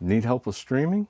Need help with streaming?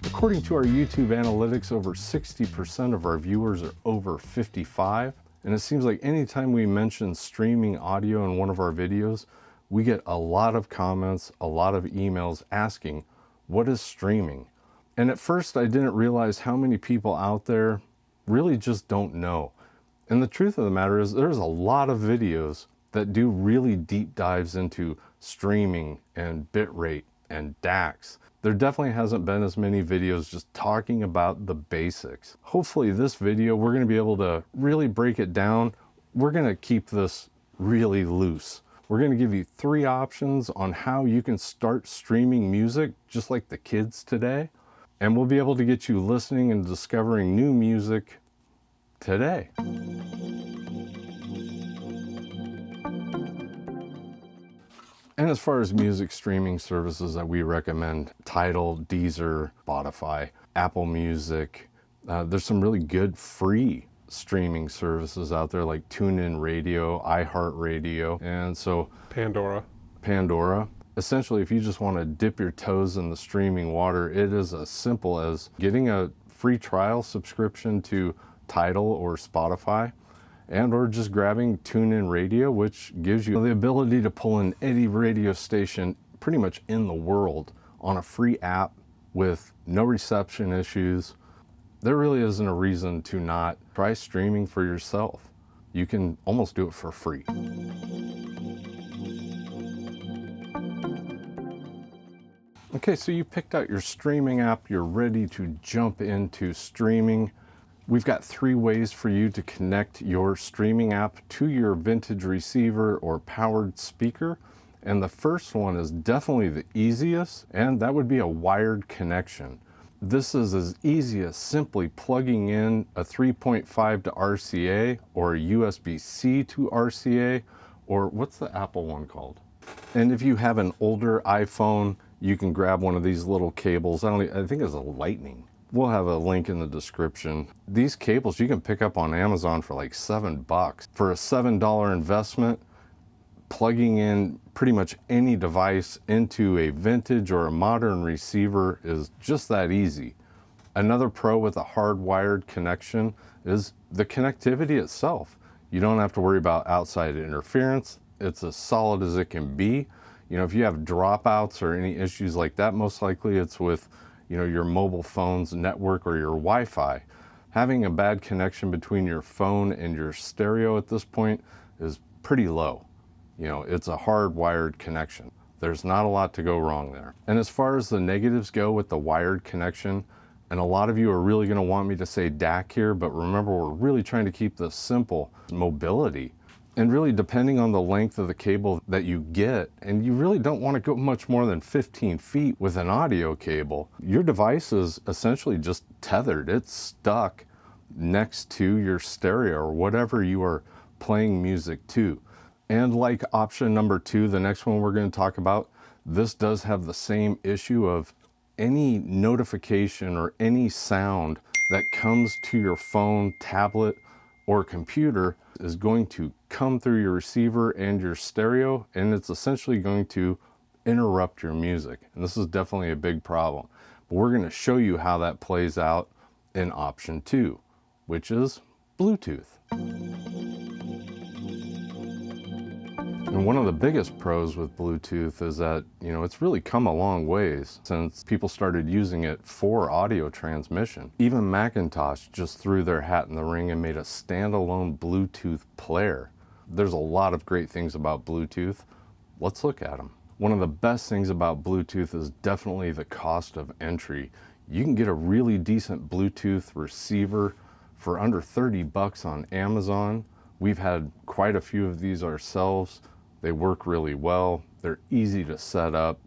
According to our YouTube analytics, over 60% of our viewers are over 55. And it seems like anytime we mention streaming audio in one of our videos, we get a lot of comments, a lot of emails asking, what is streaming? And at first I didn't realize how many people out there really just don't know. And the truth of the matter is there's a lot of videos that do really deep dives into streaming and bitrate and DACs. There definitely hasn't been as many videos just talking about the basics. Hopefully this video, we're gonna be able to really break it down. We're gonna keep this really loose. We're gonna give you 3 options on how you can start streaming music, just like the kids today. And we'll be able to get you listening and discovering new music today. And as far as music streaming services that we recommend, Tidal, Deezer, Spotify, Apple Music, there's some really good free streaming services out there like TuneIn Radio, iHeartRadio, and so Pandora. Essentially, if you just want to dip your toes in the streaming water, it is as simple as getting a free trial subscription to Tidal or Spotify, and or just grabbing TuneIn Radio, which gives you the ability to pull in any radio station pretty much in the world on a free app with no reception issues. There really isn't a reason to not try streaming for yourself. You can almost do it for free. Okay, so you picked out your streaming app, you're ready to jump into streaming. We've got 3 ways for you to connect your streaming app to your vintage receiver or powered speaker. And the first one is definitely the easiest, and that would be a wired connection. This is as easy as simply plugging in a 3.5 to RCA or a USB-C to RCA, or what's the Apple one called? And if you have an older iPhone, you can grab one of these little cables. I think it's a Lightning. We'll have a link in the description. These cables you can pick up on Amazon for like $7. For a $7 investment, plugging in pretty much any device into a vintage or a modern receiver is just that easy. Another pro with a hardwired connection is the connectivity itself. You don't have to worry about outside interference. It's as solid as it can be. You know, if you have dropouts or any issues like that, most likely it's with, you know, your mobile phone's network or your Wi-Fi. Having a bad connection between your phone and your stereo at this point is pretty low. You know, it's a hardwired connection. There's not a lot to go wrong there. And as far as the negatives go with the wired connection, and a lot of you are really going to want me to say DAC here, but remember, we're really trying to keep this simple. Mobility. And really, depending on the length of the cable that you get, and you really don't want to go much more than 15 feet with an audio cable, your device is essentially just tethered. It's stuck next to your stereo or whatever you are playing music to. And like option number 2, the next one we're going to talk about, this does have the same issue of any notification or any sound that comes to your phone, tablet, or computer is going to come through your receiver and your stereo, and it's essentially going to interrupt your music. And this is definitely a big problem. But we're going to show you how that plays out in option 2, which is Bluetooth. And one of the biggest pros with Bluetooth is that, you know, it's really come a long ways since people started using it for audio transmission. Even Macintosh just threw their hat in the ring and made a standalone Bluetooth player. There's a lot of great things about Bluetooth. Let's look at them. One of the best things about Bluetooth is definitely the cost of entry. You can get a really decent Bluetooth receiver for under $30 on Amazon. We've had quite a few of these ourselves. They work really well. They're easy to set up.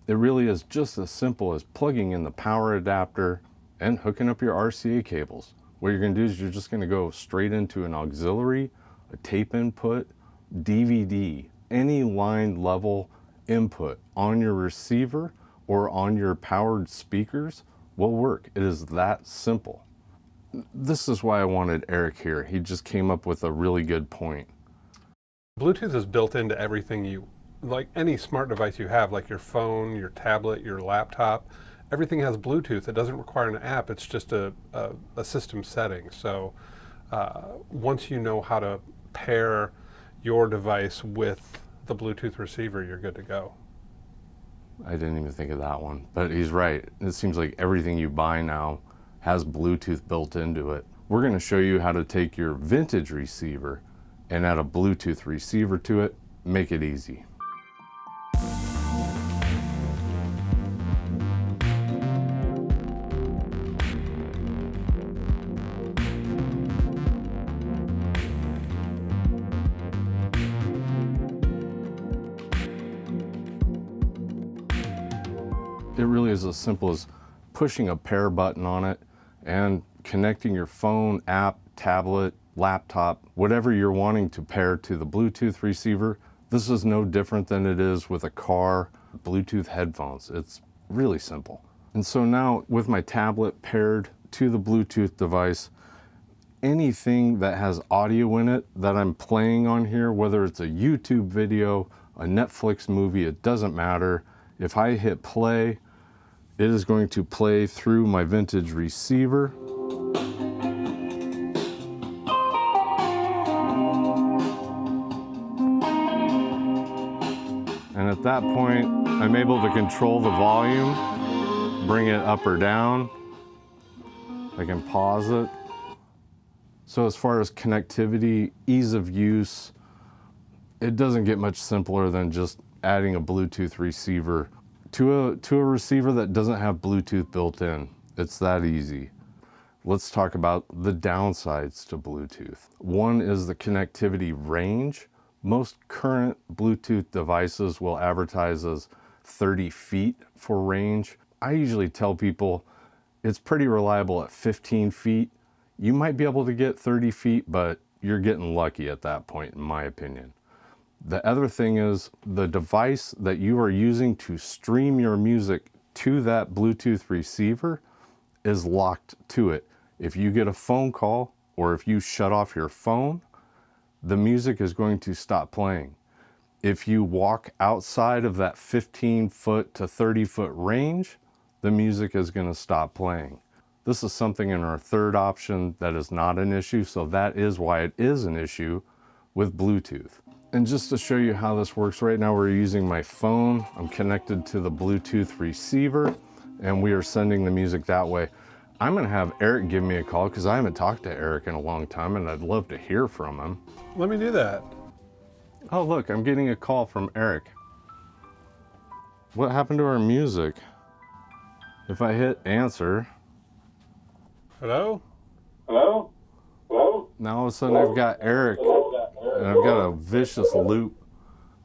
It really is just as simple as plugging in the power adapter and hooking up your RCA cables. What you're going to do is you're just going to go straight into an auxiliary, a tape input, DVD, any line level input on your receiver or on your powered speakers will work. It is that simple. This is why I wanted Eric here. He just came up with a really good point. Bluetooth is built into everything like any smart device you have, like your phone, your tablet, your laptop. Everything has Bluetooth. It doesn't require an app. It's just a system setting. So once you know how to pair your device with the Bluetooth receiver, you're good to go. I didn't even think of that one, but he's right. It seems like everything you buy now has Bluetooth built into it. We're going to show you how to take your vintage receiver and add a Bluetooth receiver to it. Make it easy. It really is as simple as pushing a pair button on it and connecting your phone, app, tablet, laptop, whatever you're wanting to pair to the Bluetooth receiver. This is no different than it is with a car, Bluetooth headphones. It's really simple. And so now with my tablet paired to the Bluetooth device, anything that has audio in it that I'm playing on here, whether it's a YouTube video, a Netflix movie, it doesn't matter. If I hit play, it is going to play through my vintage receiver. And at that point, I'm able to control the volume, bring it up or down. I can pause it. So as far as connectivity, ease of use, it doesn't get much simpler than just adding a Bluetooth receiver to a receiver that doesn't have Bluetooth built in. It's that easy. Let's talk about the downsides to Bluetooth. One is the connectivity range. Most current Bluetooth devices will advertise as 30 feet for range. I usually tell people it's pretty reliable at 15 feet. You might be able to get 30 feet, but you're getting lucky at that point, in my opinion. The other thing is the device that you are using to stream your music to that Bluetooth receiver is locked to it. If you get a phone call or if you shut off your phone, the music is going to stop playing. If you walk outside of that 15-foot to 30-foot range, the music is going to stop playing. This is something in our third option that is not an issue, so that is why it is an issue with Bluetooth. And just to show you how this works, right now we're using my phone. I'm connected to the Bluetooth receiver and we are sending the music that way. I'm gonna have Eric give me a call because I haven't talked to Eric in a long time and I'd love to hear from him. Let me do that. Oh look, I'm getting a call from Eric. What happened to our music? If I hit answer. Hello? Hello? Hello? Now all of a sudden I've got Eric and I've got a vicious loop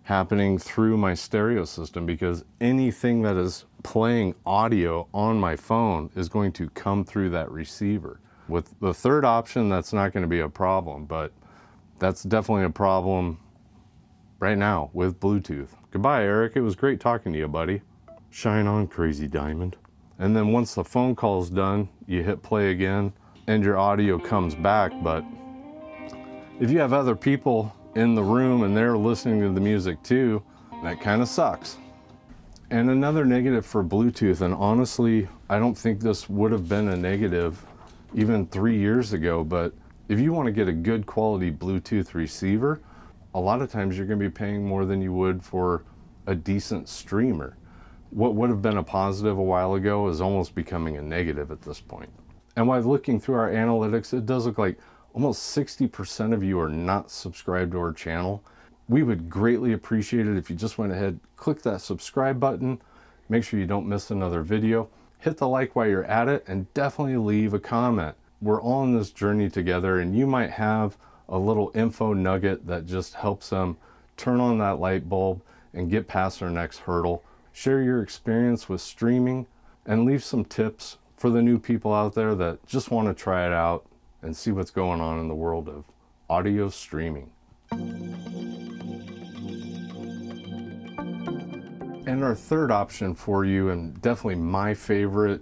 happening through my stereo system because anything that is playing audio on my phone is going to come through that receiver. With the third option, that's not going to be a problem, but that's definitely a problem right now with Bluetooth. Goodbye, Eric. It was great talking to you, buddy. Shine on, crazy diamond. And then once the phone call's done, you hit play again and your audio comes back, but if you have other people in the room and they're listening to the music too, that kind of sucks. And another negative for Bluetooth, and honestly, I don't think this would have been a negative even 3 years ago, but if you want to get a good quality Bluetooth receiver, a lot of times you're going to be paying more than you would for a decent streamer. What would have been a positive a while ago is almost becoming a negative at this point. And while looking through our analytics, it does look like almost 60% of you are not subscribed to our channel. We would greatly appreciate it if you just went ahead, click that subscribe button, make sure you don't miss another video, hit the like while you're at it, and definitely leave a comment. We're all on this journey together, and you might have a little info nugget that just helps them turn on that light bulb and get past their next hurdle. Share your experience with streaming and leave some tips for the new people out there that just want to try it out and see what's going on in the world of audio streaming. And our third option for you, and definitely my favorite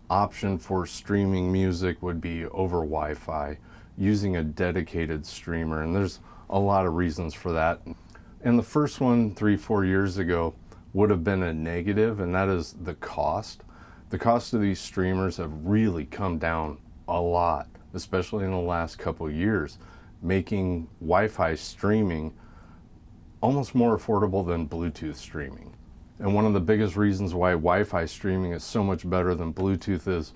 option for streaming music would be over Wi-Fi, using a dedicated streamer, and there's a lot of reasons for that. And the first one 3-4 years ago would have been a negative, and that is the cost. The cost of these streamers have really come down a lot, especially in the last couple of years, making Wi-Fi streaming almost more affordable than Bluetooth streaming. And one of the biggest reasons why Wi-Fi streaming is so much better than Bluetooth is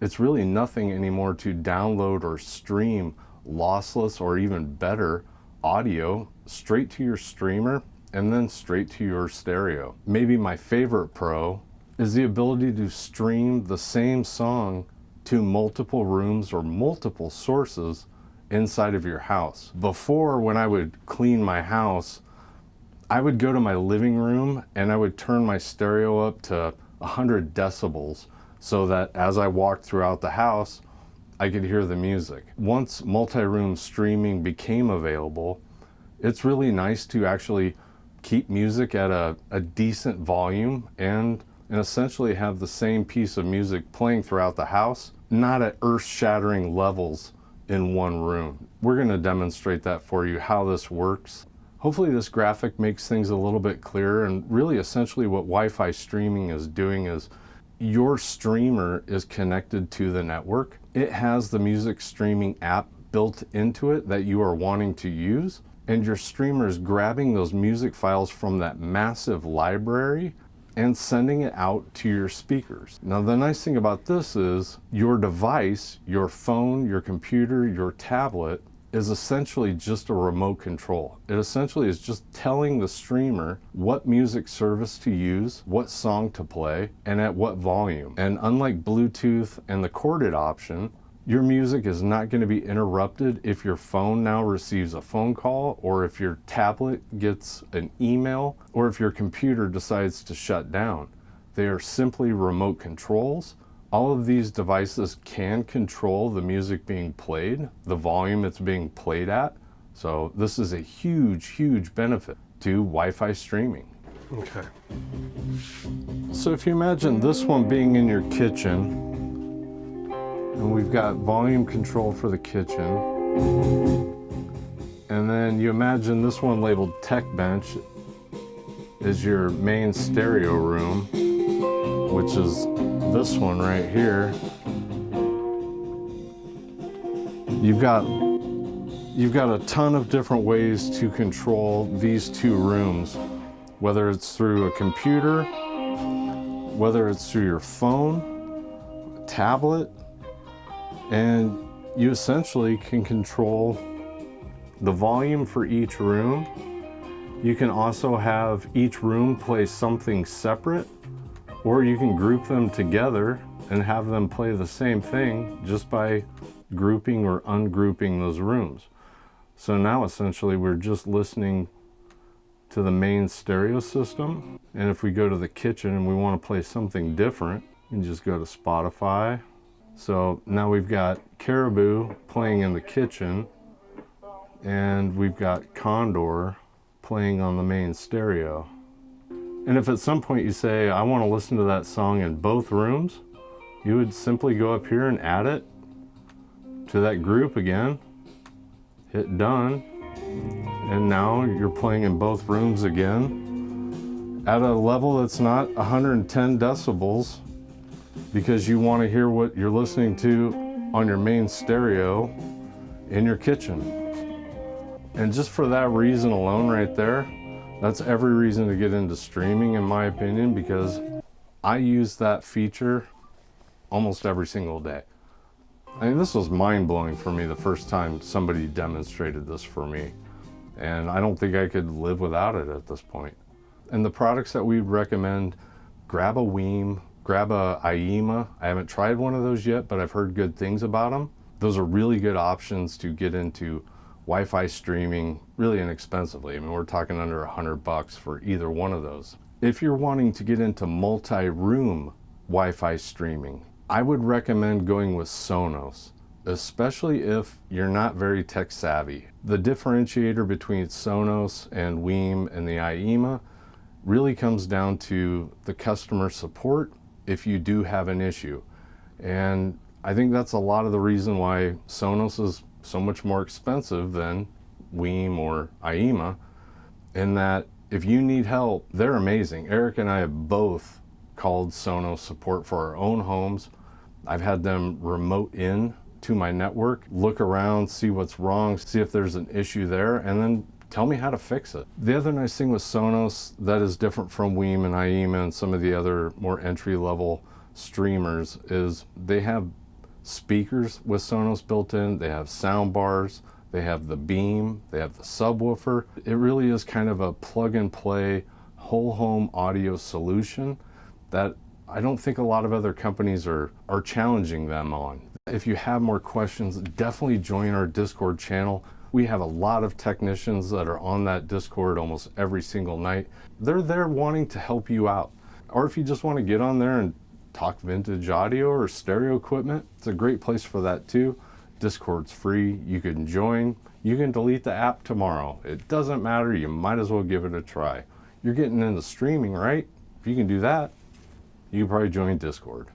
it's really nothing anymore to download or stream lossless or even better audio straight to your streamer and then straight to your stereo. Maybe my favorite pro is the ability to stream the same song to multiple rooms or multiple sources inside of your house. Before, when I would clean my house, I would go to my living room and I would turn my stereo up to 100 decibels so that as I walked throughout the house, I could hear the music. Once multi-room streaming became available, it's really nice to actually keep music at a decent volume and essentially have the same piece of music playing throughout the house, not at earth-shattering levels in one room. We're going to demonstrate that for you, how this works. Hopefully this graphic makes things a little bit clearer, and really essentially what Wi-Fi streaming is doing is your streamer is connected to the network. It has the music streaming app built into it that you are wanting to use, and your streamer is grabbing those music files from that massive library and sending it out to your speakers. Now the nice thing about this is your device, your phone, your computer, your tablet, is essentially just a remote control. It essentially is just telling the streamer what music service to use, what song to play, and at what volume. And unlike Bluetooth and the corded option, your music is not going to be interrupted if your phone now receives a phone call, or if your tablet gets an email, or if your computer decides to shut down. They are simply remote controls. All of these devices can control the music being played, the volume it's being played at. So this is a huge, huge benefit to Wi-Fi streaming. Okay. So if you imagine this one being in your kitchen, and we've got volume control for the kitchen, and then you imagine this one labeled Tech Bench is your main stereo room, which is this one right here. You've got a ton of different ways to control these two rooms, whether it's through a computer, whether it's through your phone, tablet, and you essentially can control the volume for each room. You can also have each room play something separate, or you can group them together and have them play the same thing just by grouping or ungrouping those rooms. So now essentially we're just listening to the main stereo system, and if we go to the kitchen and we want to play something different, you can just go to Spotify. So now we've got Caribou playing in the kitchen, and we've got Condor playing on the main stereo. And if at some point you say, I want to listen to that song in both rooms, you would simply go up here and add it to that group again, hit done, and now you're playing in both rooms again at a level that's not 110 decibels, because you want to hear what you're listening to on your main stereo in your kitchen. And just for that reason alone right there, that's every reason to get into streaming, in my opinion, because I use that feature almost every single day. I mean, this was mind-blowing for me the first time somebody demonstrated this for me, and I don't think I could live without it at this point. And the products that we recommend, grab a Wiim, grab a iSonic. I haven't tried one of those yet, but I've heard good things about them. Those are really good options to get into Wi-Fi streaming really inexpensively. I mean, we're talking under $100 for either one of those. If you're wanting to get into multi-room Wi-Fi streaming, I would recommend going with Sonos, especially if you're not very tech savvy. The differentiator between Sonos and Wiim and the iSonic really comes down to the customer support if you do have an issue. And I think that's a lot of the reason why Sonos is so much more expensive than Wiim or IEMA, in that if you need help, they're amazing. Eric and I have both called Sonos support for our own homes. I've had them remote in to my network, look around, see what's wrong, see if there's an issue there, and then tell me how to fix it. The other nice thing with Sonos that is different from Wiim and IEMA and some of the other more entry-level streamers is they have speakers with Sonos built in, they have sound bars, they have the beam, they have the subwoofer. It really is kind of a plug and play whole home audio solution that I don't think a lot of other companies are challenging them on. If you have more questions, definitely join our Discord channel. We have a lot of technicians that are on that Discord almost every single night. They're there wanting to help you out. Or if you just want to get on there and talk vintage audio or stereo equipment, it's a great place for that too. Discord's free, you can join. You can delete the app tomorrow. It doesn't matter, you might as well give it a try. You're getting into streaming, right? If you can do that, you can probably join Discord.